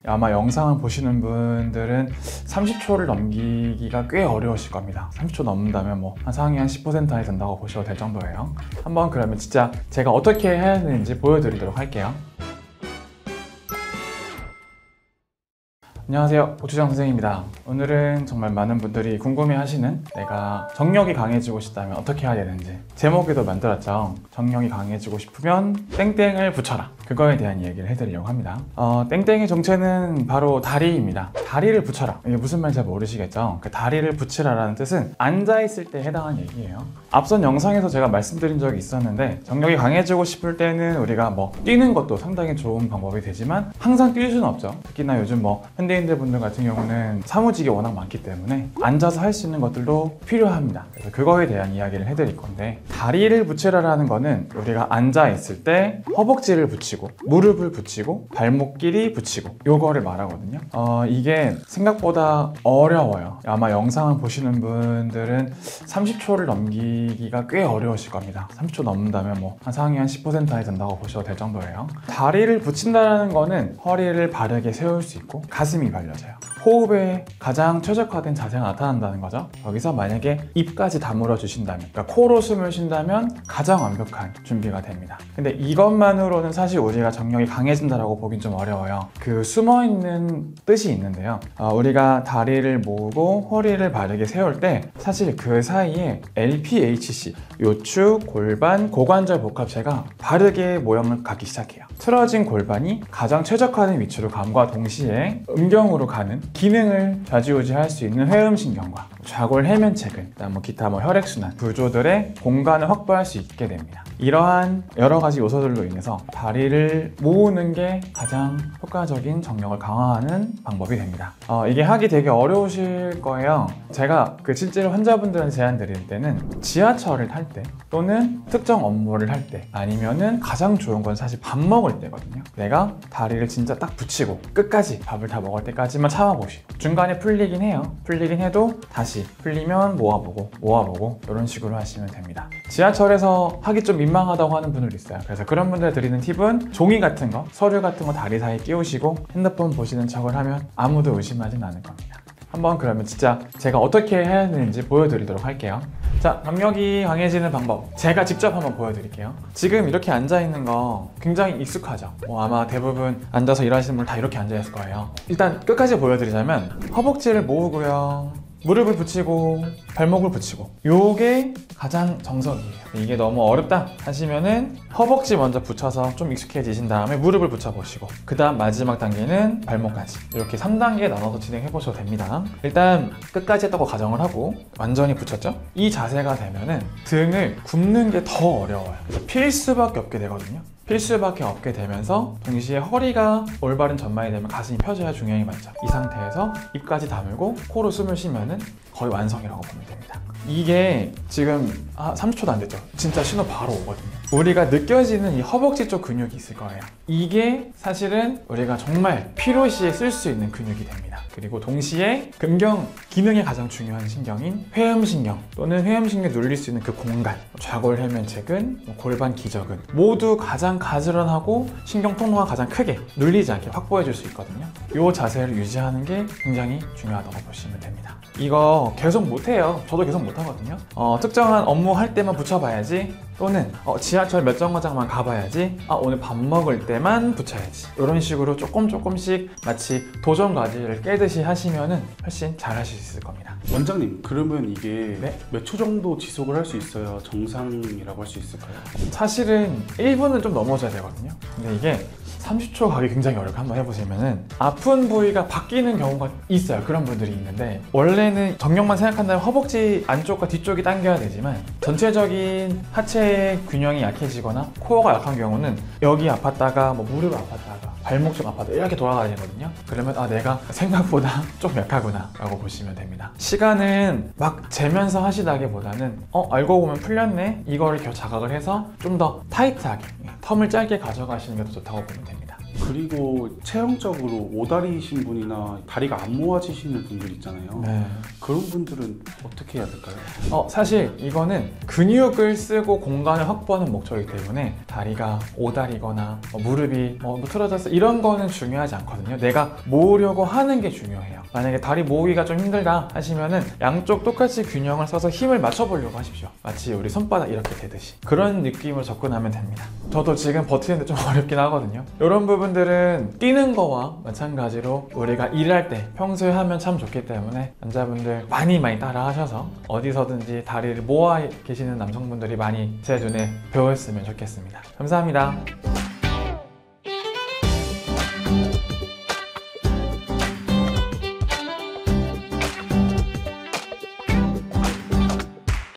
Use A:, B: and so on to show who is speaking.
A: 아마 영상을 보시는 분들은 30초를 넘기기가 꽤 어려우실 겁니다. 30초 넘는다면 뭐 한 상위 한 10% 안에 든다고 보셔도 될 정도예요. 한번 그러면 진짜 제가 어떻게 해야 되는지 보여드리도록 할게요. 안녕하세요, 고추장 선생님입니다. 오늘은 정말 많은 분들이 궁금해하시는 내가 정력이 강해지고 싶다면 어떻게 해야 되는지 제목에도 만들었죠. 정력이 강해지고 싶으면 땡땡을 붙여라, 그거에 대한 이야기를 해드리려고 합니다. 땡땡의 정체는 바로 다리입니다. 다리를 붙여라, 이게 무슨 말인지 잘 모르시겠죠? 그 다리를 붙이라라는 뜻은 앉아있을 때 해당하는 얘기예요. 앞선 영상에서 제가 말씀드린 적이 있었는데, 정력이 강해지고 싶을 때는 우리가 뭐 뛰는 것도 상당히 좋은 방법이 되지만 항상 뛸 수는 없죠. 특히나 요즘 뭐 현대인들 분들 같은 경우는 사무직이 워낙 많기 때문에 앉아서 할 수 있는 것들도 필요합니다. 그래서 그거에 대한 이야기를 해드릴 건데, 다리를 붙이라라는 거는 우리가 앉아있을 때 허벅지를 붙이고 무릎을 붙이고 발목끼리 붙이고 요거를 말하거든요. 이게 생각보다 어려워요. 아마 영상을 보시는 분들은 30초를 넘기기가 꽤 어려우실 겁니다. 30초 넘는다면 뭐 한 상위 한 10% 안에 든다고 보셔도 될 정도예요. 다리를 붙인다는 거는 허리를 바르게 세울 수 있고 가슴이 벌려져요. 호흡에 가장 최적화된 자세가 나타난다는 거죠. 여기서 만약에 입까지 다물어 주신다면, 그러니까 코로 숨을 쉰다면 가장 완벽한 준비가 됩니다. 근데 이것만으로는 사실 우리가 정력이 강해진다라고 보긴 좀 어려워요. 그 숨어있는 뜻이 있는데요. 우리가 다리를 모으고 허리를 바르게 세울 때 사실 그 사이에 LPHC, 요축, 골반, 고관절 복합체가 바르게 모형을 갖기 시작해요. 틀어진 골반이 가장 최적화된 위치로 감과 동시에 음경으로 가는 기능을 좌지우지할 수 있는 회음신경과 좌골 해면체근, 그다음 뭐 기타 혈액순환 구조들의 공간을 확보할 수 있게 됩니다. 이러한 여러 가지 요소들로 인해서 다리를 모으는 게 가장 효과적인 정력을 강화하는 방법이 됩니다. 이게 하기 되게 어려우실 거예요. 제가 실제로 환자분들한테 제안 드릴 때는 지하철을 탈 때 또는 특정 업무를 할 때, 아니면은 가장 좋은 건 사실 밥 먹을 때거든요. 내가 다리를 진짜 딱 붙이고 끝까지 밥을 다 먹을 때까지만 참아보시고, 중간에 풀리긴 해요. 풀리긴 해도 다시 풀리면 모아보고 이런 식으로 하시면 됩니다. 지하철에서 하기 좀 민망하다고 하는 분들 있어요. 그래서 그런 분들 드리는 팁은 종이 같은 거, 서류 같은 거 다리 사이에 끼우시고 핸드폰 보시는 척을 하면 아무도 의심하진 않을 겁니다. 한번 그러면 진짜 제가 어떻게 해야 되는지 보여드리도록 할게요. 자, 정력이 강해지는 방법 제가 직접 한번 보여드릴게요. 지금 이렇게 앉아있는 거 굉장히 익숙하죠? 아마 대부분 앉아서 일하시는 분들 다 이렇게 앉아있을 거예요. 일단 끝까지 보여드리자면 허벅지를 모으고요, 무릎을 붙이고 발목을 붙이고, 요게 가장 정석이에요. 이게 너무 어렵다 하시면은 허벅지 먼저 붙여서 좀 익숙해지신 다음에 무릎을 붙여보시고, 그 다음 마지막 단계는 발목까지, 이렇게 3단계 나눠서 진행해 보셔도 됩니다. 일단 끝까지 했다고 가정을 하고 완전히 붙였죠? 이 자세가 되면은 등을 굽는 게 더 어려워요. 그래서 필 수밖에 없게 되거든요. 필 수밖에 없게 되면서 동시에 허리가 올바른 전만이 되면 가슴이 펴져야 중량이 맞죠. 이 상태에서 입까지 다물고 코로 숨을 쉬면은 거의 완성이라고 보면 됩니다. 이게 지금 30초도 안 됐죠? 진짜 신호 바로 오거든요. 우리가 느껴지는 이 허벅지 쪽 근육이 있을 거예요. 이게 사실은 우리가 정말 필요시에 쓸 수 있는 근육이 됩니다. 그리고 동시에 근경 기능에 가장 중요한 신경인 회음신경 또는 회음신경 눌릴 수 있는 그 공간, 좌골 해면체근, 골반 기저근 모두 가장 가지런하고 신경 통로가 가장 크게 눌리지 않게 확보해 줄 수 있거든요. 이 자세를 유지하는 게 굉장히 중요하다고 보시면 됩니다. 이거 계속 못해요. 저도 계속 못하거든요. 특정한 업무 할 때만 붙여봐야지, 또는 지하철 몇 정거장만 가봐야지, 오늘 밥 먹을 때만 붙여야지, 이런 식으로 조금씩 마치 도전과제를 깨듯이 하시면은 훨씬 잘 하실 수 있을 겁니다.
B: 원장님, 그러면 이게 몇 초 정도 지속을 할 수 있어야 정상이라고 할 수 있을까요?
A: 사실은 1분은 좀 넘어져야 되거든요. 근데 이게 30초 가기 굉장히 어렵고, 한번 해보시면은 아픈 부위가 바뀌는 경우가 있어요. 그런 분들이 있는데, 원래는 정력만 생각한다면 허벅지 안쪽과 뒤쪽이 당겨야 되지만 전체적인 하체의 균형이 약해지거나 코어가 약한 경우는 여기 아팠다가 무릎 아팠다가 발목 좀 아파도 이렇게 돌아가야 되거든요. 그러면 내가 생각보다 좀 약하구나 라고 보시면 됩니다. 시간은 막 재면서 하시다기보다는 알고 보면 풀렸네, 이거를 자각을 해서 좀 더 타이트하게 텀을 짧게 가져가시는 게 더 좋다고 보면 됩니다.
B: 그리고 체형적으로 오다리이신 분이나 다리가 안 모아지시는 분들 있잖아요.
A: 네.
B: 그런 분들은 어떻게 해야 될까요?
A: 사실 이거는 근육을 쓰고 공간을 확보하는 목적이기 때문에 다리가 오다리거나 무릎이 틀어졌어 이런 거는 중요하지 않거든요. 내가 모으려고 하는 게 중요해요. 만약에 다리 모으기가 좀 힘들다 하시면은 양쪽 똑같이 균형을 써서 힘을 맞춰보려고 하십시오. 마치 우리 손바닥 이렇게 되듯이 그런 느낌으로 접근하면 됩니다. 저도 지금 버티는데 좀 어렵긴 하거든요. 이런 부분들은 뛰는 거와 마찬가지로 우리가 일할 때 평소에 하면 참 좋기 때문에 남자분들 많이 따라 하셔서 어디서든지 다리를 모아 계시는 남성분들이 많이 제 눈에 배웠으면 좋겠습니다. 감사합니다.